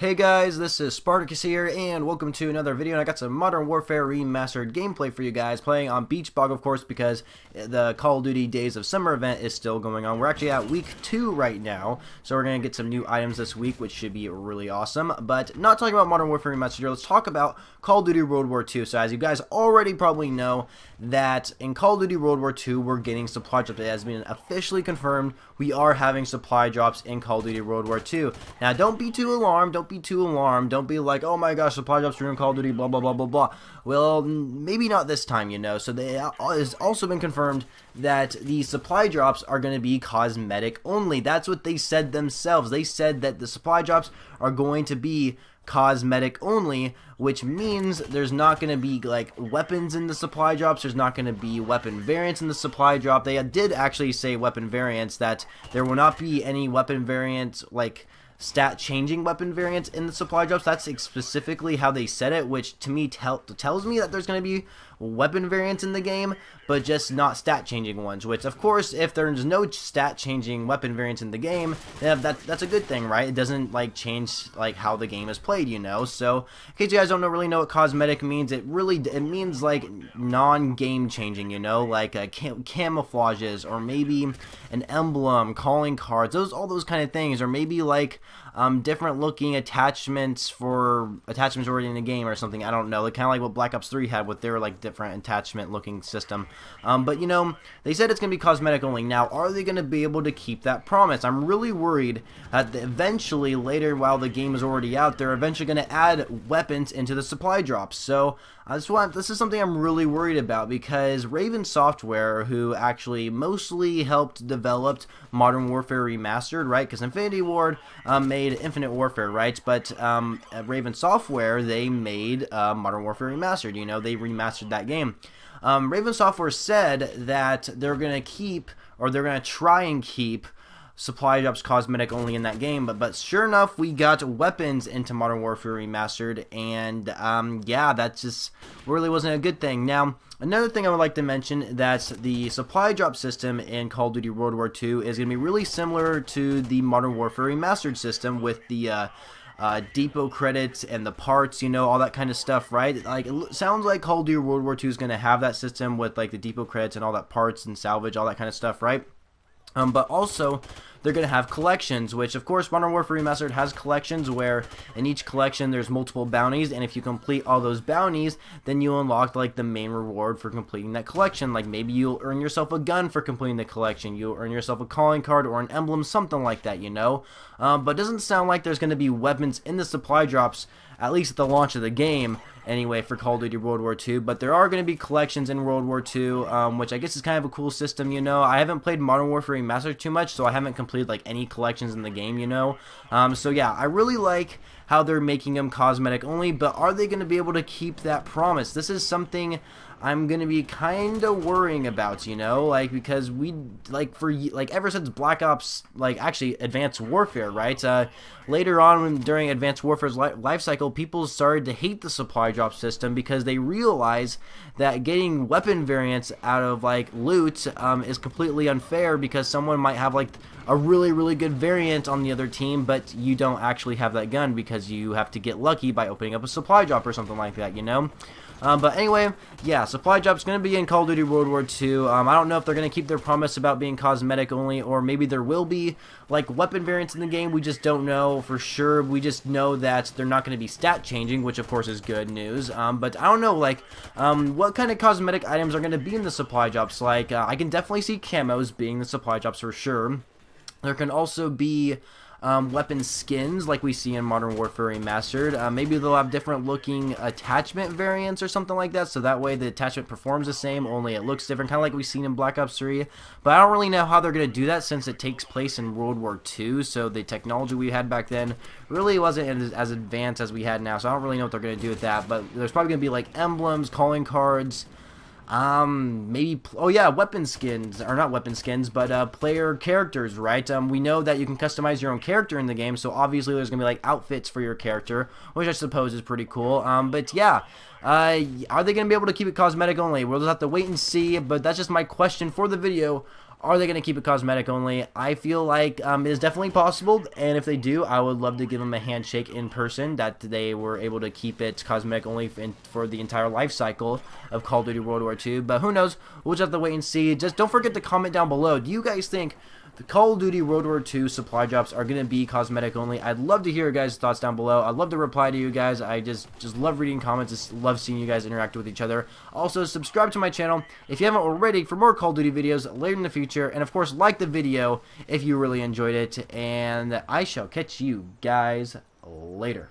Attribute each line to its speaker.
Speaker 1: Hey guys, this is Spartacus here, and welcome to another video. And I got some Modern Warfare Remastered gameplay for you guys, playing on Beach Bog, of course, because the Call of Duty Days of Summer event is still going on. We're actually at week 2 right now, so we're going to get some new items this week, which should be really awesome. But not talking about Modern Warfare Remastered here, let's talk about Call of Duty World War II. So as you guys already probably know, that in Call of Duty World War II, we're getting supply drops. It has been officially confirmed we are having supply drops in Call of Duty World War II. Now, don't be too alarmed. Don't be like, oh my gosh, supply drops are in Call of Duty, blah, blah, blah, blah, blah. Well, maybe not this time, you know. So it has also been confirmed that the supply drops are going to be cosmetic only. That's what they said themselves. They said that the supply drops are going to be cosmetic only, which means there's not going to be like weapons in the supply drops. There's not going to be weapon variants in the supply drop. They did actually say weapon variants, that there will not be any weapon variants, like stat changing weapon variants in the supply drops. That's specifically how they said it, which to me tells me that there's going to be weapon variants in the game, but just not stat changing ones, which of course, if there's no stat changing weapon variants in the game, then that's a good thing, right? It doesn't like change like how the game is played, you know. So in case you guys don't really know what cosmetic means, it means like non-game changing, you know, like camouflages, or maybe an emblem, calling cards, all those kind of things, or maybe like different looking attachments for attachments already in the game or something. I don't know, like kind of like what Black Ops 3 had with their like different attachment looking system. But you know, they said it's gonna be cosmetic only. Now, are they gonna be able to keep that promise? I'm really worried that eventually later, while the game is already out, they're eventually gonna add weapons into the supply drops. So this is something I'm really worried about, because Raven Software, who actually mostly helped develop Modern Warfare Remastered, right? Because Infinity Ward made Infinite Warfare, right? But Raven Software, they made Modern Warfare Remastered. You know, they remastered that game. Raven Software said that they're gonna keep, or they're gonna try and keep, supply drops cosmetic only in that game, but sure enough, we got weapons into Modern Warfare Remastered, and yeah, that just really wasn't a good thing. Now, another thing I would like to mention, that the supply drop system in Call of Duty World War II is going to be really similar to the Modern Warfare Remastered system, with the depot credits and the parts, you know, all that kind of stuff, right? Like, it sounds like Call of Duty World War II is going to have that system with like the depot credits and all that parts and salvage, all that kind of stuff, right? But also, they're going to have collections, which of course Modern Warfare Remastered has collections, where in each collection there's multiple bounties, and if you complete all those bounties, then you unlock like the main reward for completing that collection. Like maybe you'll earn yourself a gun for completing the collection, you'll earn yourself a calling card or an emblem, something like that, you know. But it doesn't sound like there's going to be weapons in the supply drops, at least at the launch of the game anyway, for Call of Duty World War II. But there are going to be collections in World War II, which I guess is kind of a cool system, you know. I haven't played Modern Warfare Remastered too much, so I haven't completed like any collections in the game, you know. So yeah, I really like how they're making them cosmetic only, but are they going to be able to keep that promise? This is something I'm going to be kind of worrying about, you know, like, because we, like, ever since Black Ops, like, actually, Advanced Warfare, right, later on, during Advanced Warfare's life cycle, people started to hate the supply drop system, because they realize that getting weapon variants out of, like, loot is completely unfair, because someone might have, like, a really, really good variant on the other team, but you don't actually have that gun, because you have to get lucky by opening up a supply drop or something like that, you know. But anyway, yeah, supply drop's going to be in Call of Duty World War II. I don't know if they're going to keep their promise about being cosmetic only, or maybe there will be, like, weapon variants in the game. We just don't know for sure. We just know that they're not going to be stat changing, which of course is good news. But I don't know, like, what kind of cosmetic items are going to be in the supply drops. Like, I can definitely see camos being the supply drops for sure. There can also be weapon skins like we see in Modern Warfare Remastered. Maybe they'll have different looking attachment variants or something like that, so that way the attachment performs the same, only it looks different, kind of like we've seen in Black Ops 3. But I don't really know how they're going to do that, since it takes place in World War II, so the technology we had back then really wasn't as advanced as we had now, so I don't really know what they're going to do with that. But there's probably going to be like emblems, calling cards, maybe, oh yeah, weapon skins, or not weapon skins, but player characters, right? We know that you can customize your own character in the game, so obviously there's gonna be like outfits for your character, which I suppose is pretty cool. But yeah, are they gonna be able to keep it cosmetic only? We'll just have to wait and see, but that's just my question for the video. Are they going to keep it cosmetic only? I feel like it is definitely possible, and if they do, I would love to give them a handshake in person that they were able to keep it cosmetic only for the entire life cycle of Call of Duty World War II. But who knows? We'll just have to wait and see. Just don't forget to comment down below. Do you guys think the Call of Duty World War II supply drops are going to be cosmetic only? I'd love to hear your guys' thoughts down below. I'd love to reply to you guys. I just love reading comments. Just love seeing you guys interact with each other. Also, subscribe to my channel if you haven't already for more Call of Duty videos later in the future. And of course, like the video if you really enjoyed it. And I shall catch you guys later.